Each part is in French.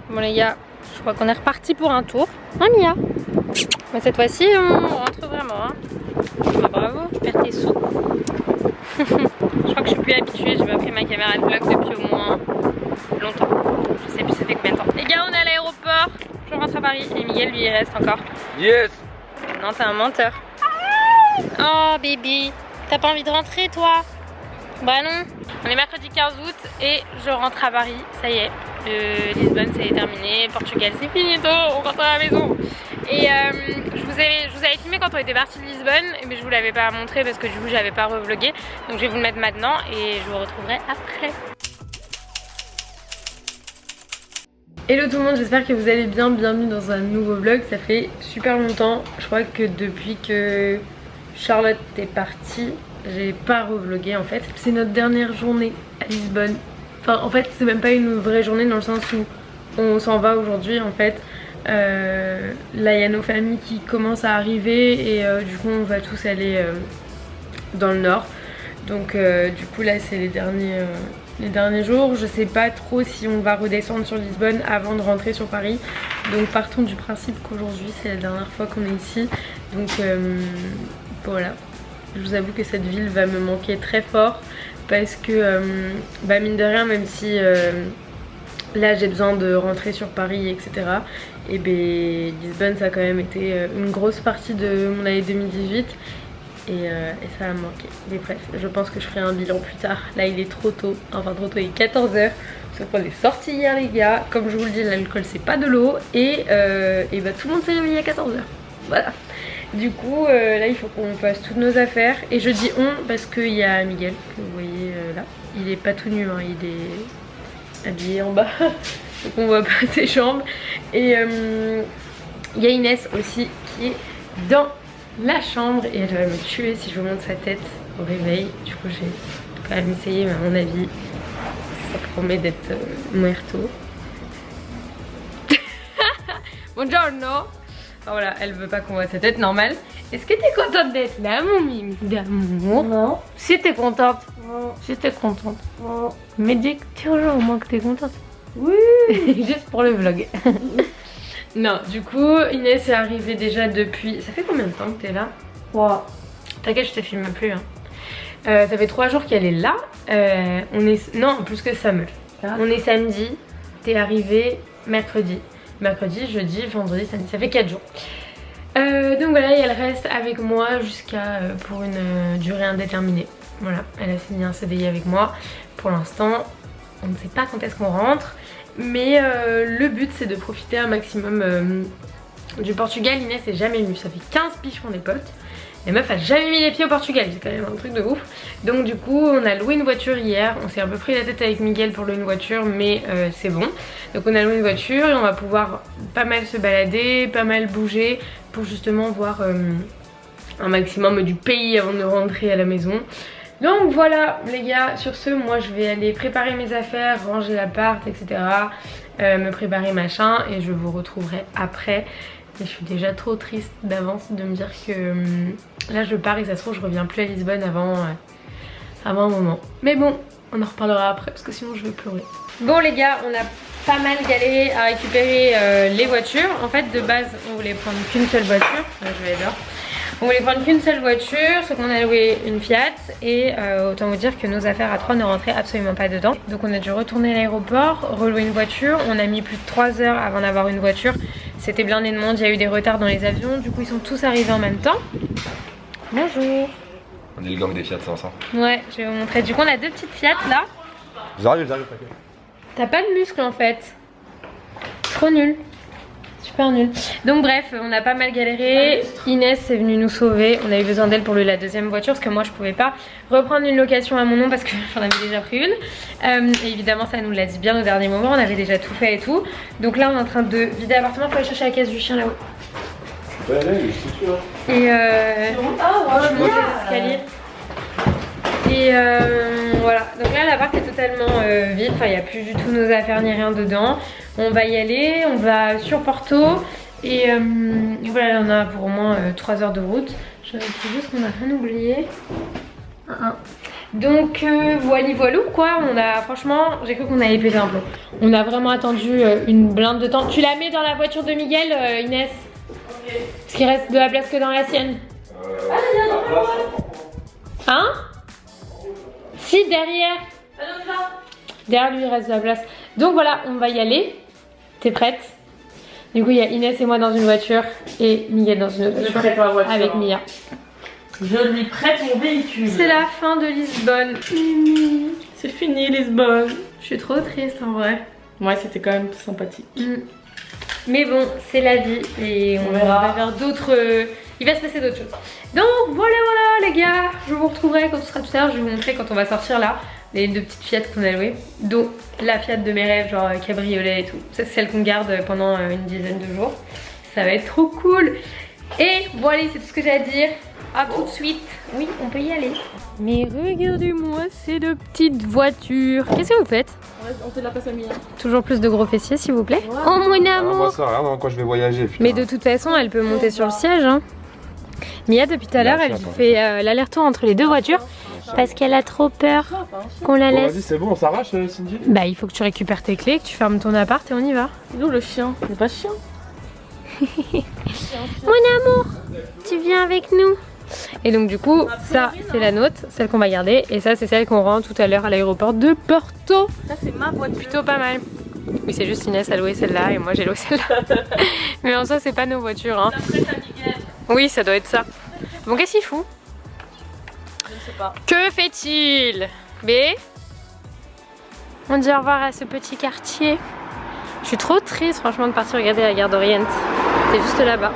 Bon les gars, je crois qu'on est reparti pour un tour. Hein Mia? Mais cette fois-ci on rentre vraiment hein. Ah, bravo, tu perds tes sous. Je crois que je suis plus habituée, j'ai pas pris ma caméra de vlog depuis au moins longtemps. Je sais plus ça fait combien de temps. Les gars on est à l'aéroport, je rentre à Paris et Miguel lui il reste encore. Yes. Non t'es un menteur. Oh bébé, t'as pas envie de rentrer toi? Bah non. On est mercredi 15 août et je rentre à Paris, ça y est. Lisbonne c'est terminé, Portugal c'est finito, on rentre à la maison. Et je vous avais filmé quand on était parti de Lisbonne, mais je vous l'avais pas montré parce que du coup j'avais pas revlogué. Donc je vais vous le mettre maintenant et je vous retrouverai après. Hello tout le monde, j'espère que vous allez bien, bienvenue dans un nouveau vlog. Ça fait super longtemps, je crois que depuis que Charlotte est partie, j'ai pas revlogué en fait. C'est notre dernière journée à Lisbonne. Enfin en fait c'est même pas une vraie journée dans le sens où on s'en va aujourd'hui en fait. Là il y a nos familles qui commencent à arriver et du coup on va tous aller dans le nord. Donc du coup là c'est les derniers jours. Je sais pas trop si on va redescendre sur Lisbonne avant de rentrer sur Paris. Donc partons du principe qu'aujourd'hui c'est la dernière fois qu'on est ici. Donc voilà. Je vous avoue que cette ville va me manquer très fort parce que bah mine de rien, même si là j'ai besoin de rentrer sur Paris etc, et ben Lisbonne ça a quand même été une grosse partie de mon année 2018 et ça va me manquer. Mais bref, je pense que je ferai un bilan plus tard. Là il est trop tôt, enfin trop tôt, il est 14 h. Sauf qu'on est sortis hier les gars. Comme je vous le dis, l'alcool c'est pas de l'eau et bah tout le monde s'est réveillé à 14 h. Voilà. Du coup là il faut qu'on fasse toutes nos affaires. Et je dis on parce qu'il y a Miguel que vous voyez là. Il est pas tout nu hein, il est habillé en bas. Donc on voit pas ses jambes. Et il y a Inès aussi qui est dans la chambre. Et elle va me tuer si je vous montre sa tête au réveil. Du coup j'ai quand même essayé, mais à mon avis ça promet d'être muerto. Buongiorno. Voilà, elle veut pas qu'on voit sa tête, normal. Est-ce que t'es contente d'être là, mon mimi d'amour? Non. Si t'es contente. Non. Si t'es contente. Non. Mais dis-le au moins que t'es contente. Oui. Juste pour le vlog. Non, du coup, Inès est arrivée déjà depuis... Ça fait combien de temps que t'es là? 3. T'inquiète, je te filme plus. Hein. Ça fait 3 jours qu'elle est là. On est... Non, plus que ça, meuf. On est samedi. T'es arrivée mercredi. Mercredi, jeudi, vendredi, samedi, ça fait 4 jours. Donc voilà, et elle reste avec moi jusqu'à pour une durée indéterminée. Voilà, elle a signé un CDI avec moi. Pour l'instant, on ne sait pas quand est-ce qu'on rentre. Mais le but c'est de profiter un maximum du Portugal. Inès est jamais venue, ça fait 15 piges qu'on est potes. La meuf a jamais mis les pieds au Portugal, c'est quand même un truc de ouf. Donc du coup on a loué une voiture hier. On s'est un peu pris la tête avec Miguel pour louer une voiture, mais c'est bon. Donc on a loué une voiture et on va pouvoir pas mal se balader, pas mal bouger pour justement voir un maximum du pays avant de rentrer à la maison. Donc voilà les gars, sur ce moi je vais aller préparer mes affaires, ranger l'appart etc, me préparer machin et je vous retrouverai après. Et je suis déjà trop triste d'avance de me dire que là je pars et ça se trouve je reviens plus à Lisbonne avant un moment. Mais bon, on en reparlera après parce que sinon je vais pleurer. Bon les gars, on a pas mal galéré à récupérer les voitures. En fait de base on voulait prendre qu'une seule voiture. Là je vais dehors. On voulait prendre qu'une seule voiture, sauf qu'on a loué une Fiat et autant vous dire que nos affaires à 3 ne rentraient absolument pas dedans. Donc on a dû retourner à l'aéroport, relouer une voiture. On a mis plus de 3 heures avant d'avoir une voiture. C'était blindé de monde, il y a eu des retards dans les avions. Du coup ils sont tous arrivés en même temps. Bonjour. On est le gang des Fiat 500. Ouais, je vais vous montrer. Du coup on a 2 petites Fiat là. J'arrive, t'inquiète. T'as pas de muscle en fait. Trop nul. Super nul. Donc bref, on a pas mal galéré. Inès est venue nous sauver. On a eu besoin d'elle pour la deuxième voiture parce que moi je pouvais pas reprendre une location à mon nom parce que j'en avais déjà pris une. Et évidemment ça nous l'a dit bien au dernier moment. On avait déjà tout fait et tout. Donc là on est en train de vider l'appartement. Faut aller chercher la caisse du chien là-haut. Ouais, là, il est sûr. Et je monte les escaliers. Et voilà, donc là l'appart est totalement vide, enfin il n'y a plus du tout nos affaires ni rien dedans. On va y aller, on va sur Porto et voilà, on a pour au moins 3 heures de route. Je vérifie juste qu'on n'a rien oublié. Donc voilà quoi, on a franchement, j'ai cru qu'on allait péter un plomb. On a vraiment attendu une blinde de temps. Tu la mets dans la voiture de Miguel, Inès? Ok. Parce qu'il reste de la place que dans la sienne. Hein? Si, derrière. Derrière lui il reste de la place. Donc voilà, on va y aller. T'es prête? Du coup il y a Inès et moi dans une voiture et Miguel dans une autre voiture avec Mia. Je lui prête mon véhicule. C'est la fin de Lisbonne. C'est fini Lisbonne. Je suis trop triste en vrai. Ouais, c'était quand même sympathique. Mais bon, c'est la vie et on va vers d'autres... Il va se passer d'autres choses. Donc voilà les gars, je vous retrouverai quand ce sera tout à l'heure. Je vais vous montrer quand on va sortir là les deux petites Fiat qu'on a louées, dont la Fiat de mes rêves, genre cabriolet et tout. Ça c'est celle qu'on garde pendant une dizaine de jours. Ça va être trop cool. Et voilà, c'est tout ce que j'ai à dire. A tout de suite. Oui, on peut y aller. Mais regardez-moi ces deux petites voitures. Qu'est-ce que vous faites? On fait de la place à Mia. Toujours plus de gros fessiers s'il vous plaît. Oh mon amour. Moi ça, regarde dans quoi je vais voyager. Putain. Mais de toute façon, elle peut monter sur le siège. Hein. Mia, depuis tout à l'heure, elle fait l'aller-retour entre les deux voitures parce qu'elle a trop peur qu'on la laisse. Vas-y, c'est bon, on s'arrache, Cindy. Bah, il faut que tu récupères tes clés, que tu fermes ton appart et on y va. C'est où le chien? C'est pas chien. Mon amour, tu viens avec nous. Et donc du coup, ça c'est la nôtre, celle qu'on va garder. Et ça c'est celle qu'on rend tout à l'heure à l'aéroport de Porto. Ça c'est ma voiture. Plutôt pas mal. Oui, c'est juste Inès a loué celle-là et moi j'ai loué celle-là. Mais en soi c'est pas nos voitures hein. Oui, ça doit être ça. Bon, qu'est-ce qu'il fout? Je ne sais pas. Que fait-il? B? On dit au revoir à ce petit quartier. Je suis trop triste franchement de partir regarder la gare d'Orient. C'est juste là-bas.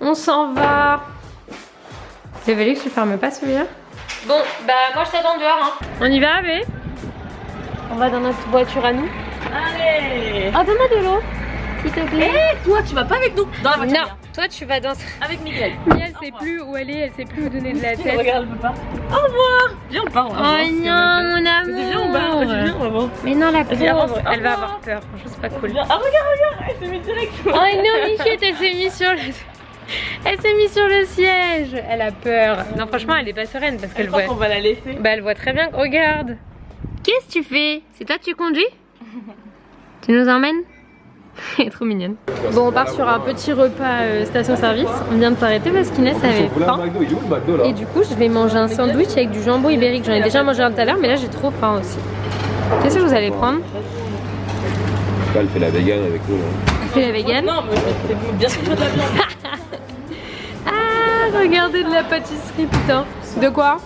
On s'en va. Le Velux, tu fermes pas celui-là? Bon, bah moi je t'attends dehors hein. On y va, B? On va dans notre voiture à nous. Allez. Oh, donne-moi de l'eau, s'il te plaît. Eh, toi tu vas pas avec nous dans la voiture? Non, toi tu vas dans... Avec Miguel. Mia, elle sait plus où elle est, elle sait plus où donner de la tête. Regarde, elle peut pas. Au revoir. Viens, on part. Oh non, mon amour. Viens, on va. Viens, on va voir. Mais non, la Vas-y, avance. pauvre, elle va avoir peur. Franchement, c'est pas cool. Ah, regarde, elle s'est mise direct. Oh non, Michette, elle s'est mise sur le... Elle s'est mise sur le siège. Elle a peur. Non, franchement, elle est pas sereine parce qu'elle voit... On va la laisser. Bah, elle voit très bien. Regarde. Qu'est-ce que tu fais? C'est toi tu conduis? Tu nous emmènes? Elle est trop mignonne. Bon, on part sur un petit repas station-service. On vient de s'arrêter parce qu'Inès avait faim. Et du coup, je vais manger un sandwich avec du jambon ibérique. J'en ai déjà mangé un tout à l'heure, mais là j'ai trop faim aussi. Qu'est-ce que vous allez prendre? Elle fait la vegan avec nous. Elle fait la vegan? Non, mais c'est bien sûr de la viande. Ah, regardez de la pâtisserie, putain. De quoi?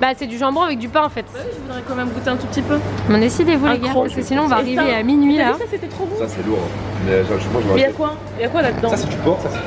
Bah, c'est du jambon avec du pain en fait. Ouais, je voudrais quand même goûter un tout petit peu. Bon, décidez-vous les gars, parce que sinon on va arriver à minuit là. Ça c'était trop bon. Ça c'est lourd. Mais je mange. Il y a quoi? Il y a quoi là-dedans? Ça c'est du porc, ça c'est du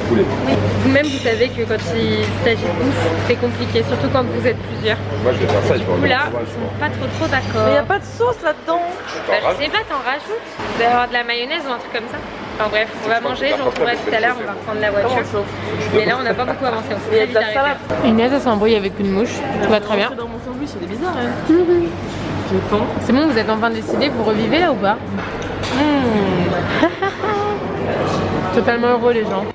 poulet. Oui. Vous-même vous savez que quand il s'agit de bouffe, c'est compliqué, surtout quand vous êtes plusieurs. Moi je vais faire ça, je vais Du coup là, ils sont pas trop d'accord. Mais il n'y a pas de sauce là-dedans. Bah, je sais pas, t'en rajoutes. Il doit y avoir de la mayonnaise ou un truc comme ça. Enfin bref, on va manger, je vous retrouverai tout à l'heure, on va reprendre la voiture. Mais là on n'a pas beaucoup avancé, on s'est très vite arrêté. Inès elle s'embrouille avec une mouche, tout va très bien. Dans mon sandwich, c'est bizarre hein. J'ai faim. C'est bon, vous êtes enfin décidé, vous revivez là ou pas? Totalement heureux les gens.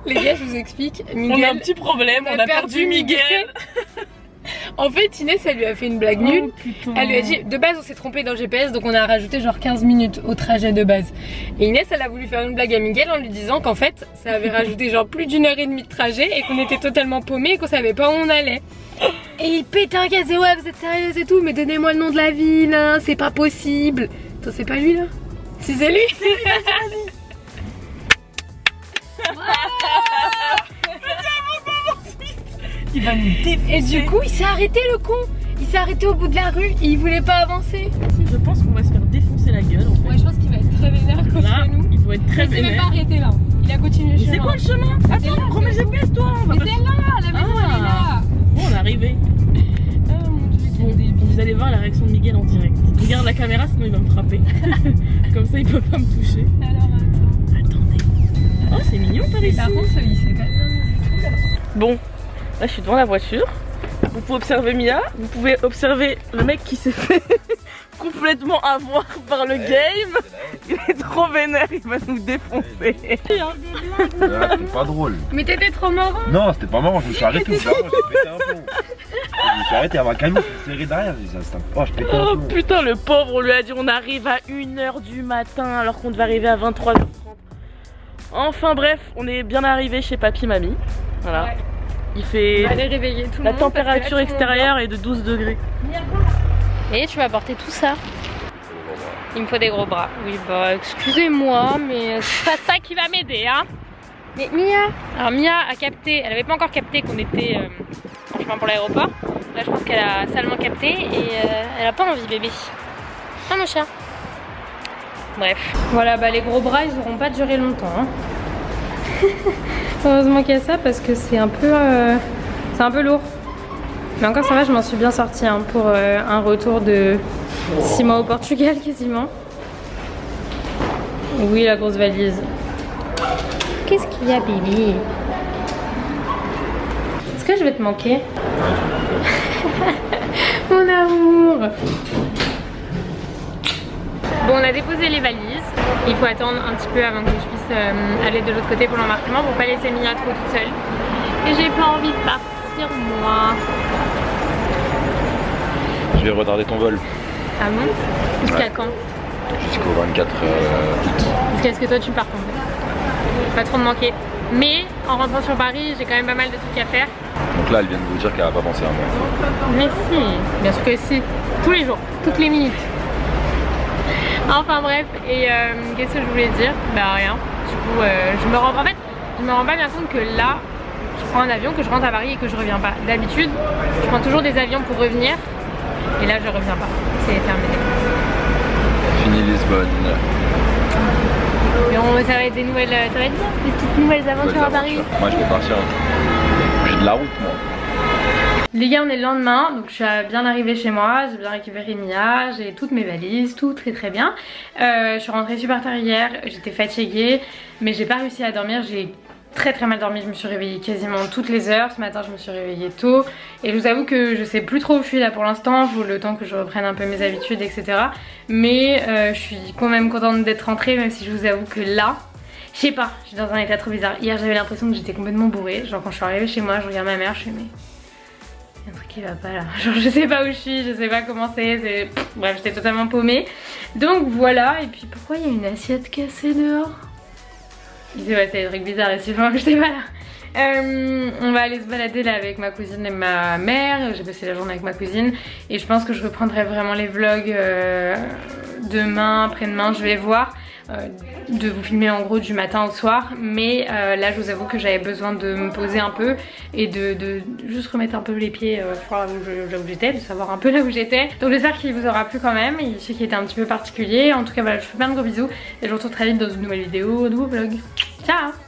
Les gars, je vous explique, Miguel... On a un petit problème, on a perdu Miguel. En fait, Inès, elle lui a fait une blague nulle. Elle lui a dit, de base on s'est trompé dans le GPS, donc on a rajouté genre 15 minutes au trajet de base. Et Inès, elle a voulu faire une blague à Miguel en lui disant qu'en fait, ça avait rajouté genre plus d'1h30 de trajet et qu'on était totalement paumés et qu'on savait pas où on allait. Et il pète un gaz et ouais, vous êtes sérieuse et tout, mais donnez-moi le nom de la ville, hein, c'est pas possible. Attends, c'est pas lui là? Si c'est lui. Il va nous défoncer. Et du coup, il s'est arrêté le con. Il s'est arrêté au bout de la rue et il voulait pas avancer. Je pense qu'on va se faire défoncer la gueule en fait. Ouais, je pense qu'il va être très vénère contre nous. Il faut être très Il s'est même vénère. pas arrêté là. Il a continué le chemin. C'est quoi le chemin? Attends, prends mes GPS toi. Mais c'est là, la maison elle est là. Bon, on est arrivé. Oh mon dieu, quel débile. Vous allez voir la réaction de Miguel en direct. Regarde la caméra, sinon il va me frapper. Comme ça, il peut pas me toucher. Alors Attendez. Oh, c'est mignon par ici. par contre, il s'est pas bien. Bon, là je suis devant la voiture. Vous pouvez observer Mia. Vous pouvez observer le mec qui s'est fait complètement avoir par le game. Il est trop vénère, il va nous défoncer. Ah, c'était pas drôle. Mais t'étais trop marrant. Non, c'était pas marrant, je me suis arrêté. J'ai pété un plomb. Je me suis arrêté, il y avait un camion qui me serrait derrière. Oh, je pétais un Oh plomb. putain, le pauvre, on lui a dit on arrive à 1h du matin alors qu'on devait arriver à 23h30. Enfin bref, on est bien arrivé chez papy mamie. Voilà. Ouais. Il fait. Allez réveiller tout le La monde. température extérieure est de 12 degrés. Et tu vas porter tout ça. Il me faut des gros bras. Oui, bah excusez-moi, mais c'est pas ça qui va m'aider, hein. Mais Mia, alors Mia a capté, elle avait pas encore capté qu'on était en chemin pour l'aéroport. Là, je pense qu'elle a salement capté et elle a pas envie, bébé. Ah, mon chat. Bref. Voilà, bah les gros bras, ils auront pas duré longtemps. Hein. Heureusement qu'il y a ça parce que c'est un peu lourd. Mais encore ça va, je m'en suis bien sortie hein, pour un retour de 6 mois au Portugal quasiment. Oui, la grosse valise. Qu'est-ce qu'il y a, bébé? Est-ce que je vais te manquer? Mon amour. Bon, on a déposé les valises. Il faut attendre un petit peu avant que je puisse aller de l'autre côté pour l'embarquement pour pas laisser Mia trop toute seule. Et j'ai pas envie de partir moi. Je vais retarder ton vol. Ah bon? Jusqu'à quand? Jusqu'au 24 août. Qu'est-ce que toi tu pars quand même? Pas trop me manquer. Mais en rentrant sur Paris, j'ai quand même pas mal de trucs à faire. Donc là, elle vient de vous dire qu'elle va pas penser à moi. Mais si, bien sûr que si. Tous les jours, toutes les minutes. Enfin bref, et qu'est-ce que je voulais dire? Bah rien. Du coup, je me rends pas bien compte que là, je prends un avion, que je rentre à Paris et que je reviens pas. D'habitude, je prends toujours des avions pour revenir. Et là, je reviens pas. C'est terminé. Fini Lisbonne. Mais ça va être des nouvelles, ça va être bien, des petites nouvelles aventures à Paris. Moi, je vais partir. J'ai de la route, moi. Les gars, on est le lendemain, donc je suis bien arrivée chez moi, j'ai bien récupéré Mia, j'ai toutes mes valises, tout très bien. Je suis rentrée super tard hier, j'étais fatiguée, mais j'ai pas réussi à dormir, j'ai très mal dormi, je me suis réveillée quasiment toutes les heures. Ce matin je me suis réveillée tôt et je vous avoue que je sais plus trop où je suis là pour l'instant, il faut le temps que je reprenne un peu mes habitudes etc. Mais je suis quand même contente d'être rentrée, même si je vous avoue que là, je sais pas, je suis dans un état trop bizarre. Hier j'avais l'impression que j'étais complètement bourrée, genre quand je suis arrivée chez moi je regarde ma mère, je suis mais... il y a un truc qui va pas là, genre je sais pas où je suis, je sais pas comment c'est, bref j'étais totalement paumée. Donc voilà, et puis pourquoi il y a une assiette cassée dehors? Ouais, c'est des trucs bizarres et suivant que j'étais pas là. On va aller se balader là avec ma cousine et ma mère. J'ai passé la journée avec ma cousine et je pense que je reprendrai vraiment les vlogs demain, après-demain. Je vais voir de vous filmer en gros du matin au soir. Mais là je vous avoue que j'avais besoin de me poser un peu et de juste remettre un peu les pieds là où j'étais, de savoir un peu là où j'étais. Donc j'espère qu'il vous aura plu quand même. Je sais qu'il était un petit peu particulier. En tout cas voilà, je vous fais plein de gros bisous et je vous retrouve très vite dans une nouvelle vidéo, un nouveau vlog. Ciao!